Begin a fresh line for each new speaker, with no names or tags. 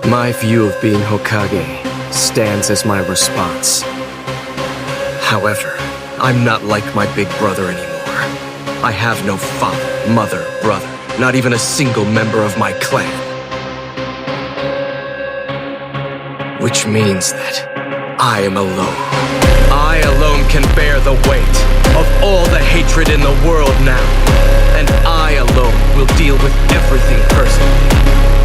My view of being Hokage stands as my response. However, I'm not like my big brother anymore. I have no father, mother, brother, not even a single member of my clan. Which means that I am alone. I alone can bear the weight of all the hatred in the world now. And I alone will deal with everything personally.